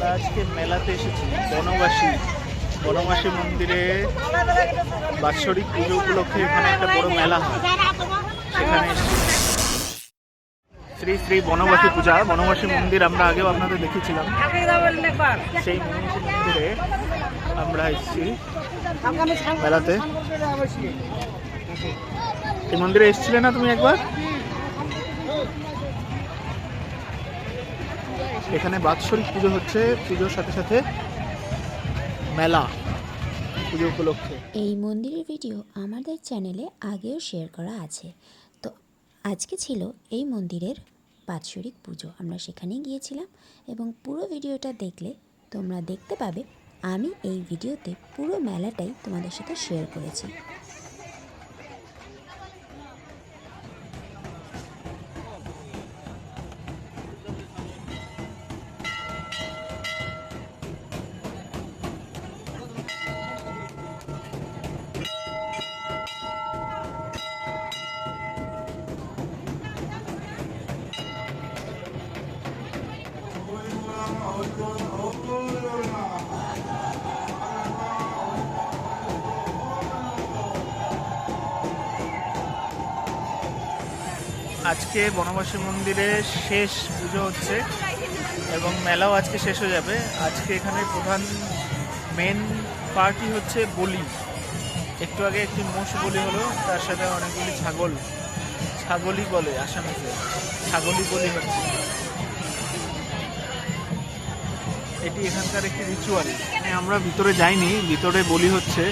আমরা আজকে মেলাতে এসেছি বনবাসী মন্দিরে বাৎসরিক পুজো উপলক্ষে এখানে একটা বড় মেলা হয়। সেখানে শ্রী শ্রী বনবাসী মন্দির আমরা আগেও আপনাদের দেখেছিলাম। সেই মন্দিরে আমরা এসেছি মেলাতে। এই মন্দিরে এসেছিলে না তুমি একবার? এখানে বাৎসরিক পুজো হচ্ছে, পুজোর সাথে সাথে মেলা পুজো উপলক্ষে। এই মন্দিরের ভিডিও আমাদের চ্যানেলে আগেও শেয়ার করা আছে। তো আজকে ছিল এই মন্দিরের বাৎসরিক পুজো, আমরা সেখানেই গিয়েছিলাম এবং পুরো ভিডিওটা দেখলে তোমরা দেখতে পাবে আমি এই ভিডিওতে পুরো মেলাটাই তোমাদের সাথে শেয়ার করেছি। আজকে বনবাসী মন্দিরে শেষ পুজো হচ্ছে এবং মেলাও আজকে শেষ হয়ে যাবে। আজকে এখানে প্রধান মেন পার্টি হচ্ছে বলি। একটু আগে একটি মোষ বলি হলো, তার সাথে অনেকগুলি ছাগলি বলে আসামিতে, ছাগলি বলি হচ্ছে। এটি এখানকার একটি রিচুয়াল। আমরা ভিতরে যাইনি, ভিতরে বলি হচ্ছে,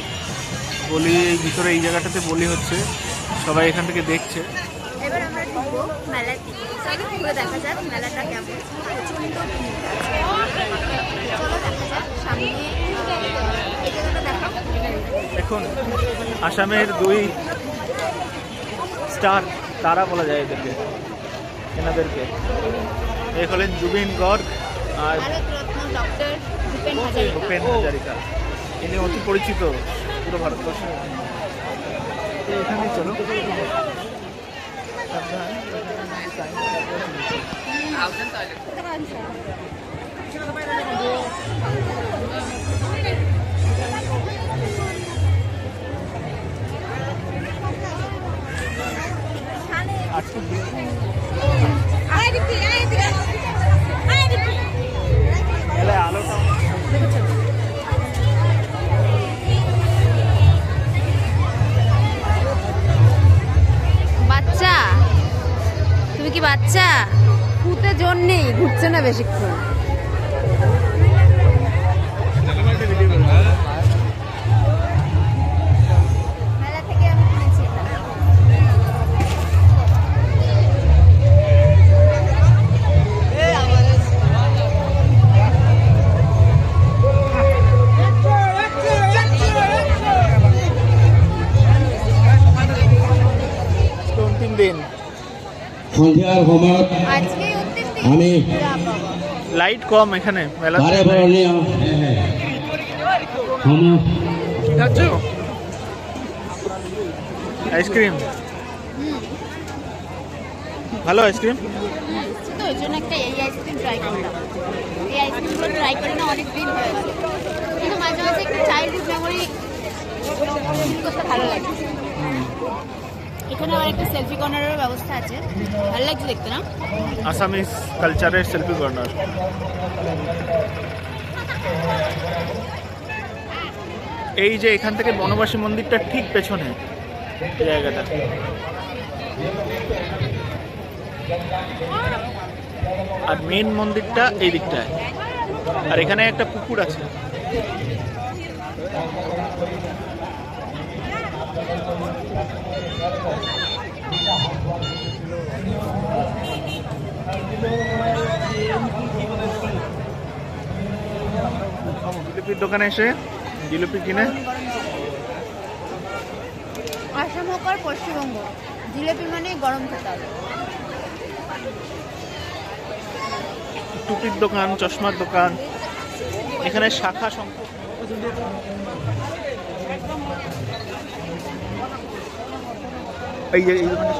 ভিতরে এই জায়গাটাতে বলি হচ্ছে, সবাই এখান থেকে দেখছে। এবার আমরা ঢুকবো মেলার দিকে, ঘুরে দেখা যাক মেলাটা কেমন। চলো দেখা যাক সামনে এই জায়গাটা দেখাও। এখন আসামের 2 স্টার তারা বলা যায় এনাদেরকে। এই হলেন জুবিন গর্গ আর ভারতরত্ন ডক্টর ভূপেন হাজারিকা। ইনি অতি পরিচিত পুরো ভারতবর্ষে। এখানে চলো আলোটা বাচ্চা, তুমি কি বাচ্চা? ফুটে জোর নেই, ঘুরছে না বেশিক্ষণ। মেলা থেকে আমি কিনেছি এটা। অন্তিম দিন, সন্ধিয়াৰ সময়ত আজকে অন্তিম দিন। আমি লাইট কম এখানে মেলা। বাৰে বৰণীয় সমূহ কি খাচ্ছ? আইসক্রিম? ভালো আইসক্রিম। তো ওই জন্য একটা এই আইসক্রিম ট্রাই করলাম। এই আইসক্রিমগুলো ট্রাই করে না অনেক দিন হয়ে গেছে, কিন্তু মাঝে মাঝে একটু চাইল্ডহুড মেমোরি করতে ভালো লাগে। এখানে আবার একটা সেলফি কর্নারের ব্যবস্থা আছে, ভালো লাগছে দেখতে না? আসামিস কালচারের সেলফি কর্নার। এই যে এখান থেকে বনবাসী মন্দিরটা ঠিক পেছনে এই জায়গাটা। আর মেন মন্দিরটা এই দিকটায়, আর এখানে একটা পুকুর আছে। জিলিপির দোকানে এসে জিলিপি কিনে। আসাম হোক আর পশ্চিমবঙ্গ, জিলেপি মানে গরম খেতে হবে। টুপির দোকান, চশমার দোকান, এখানে শাখা সংখ্যা। এই দোকানে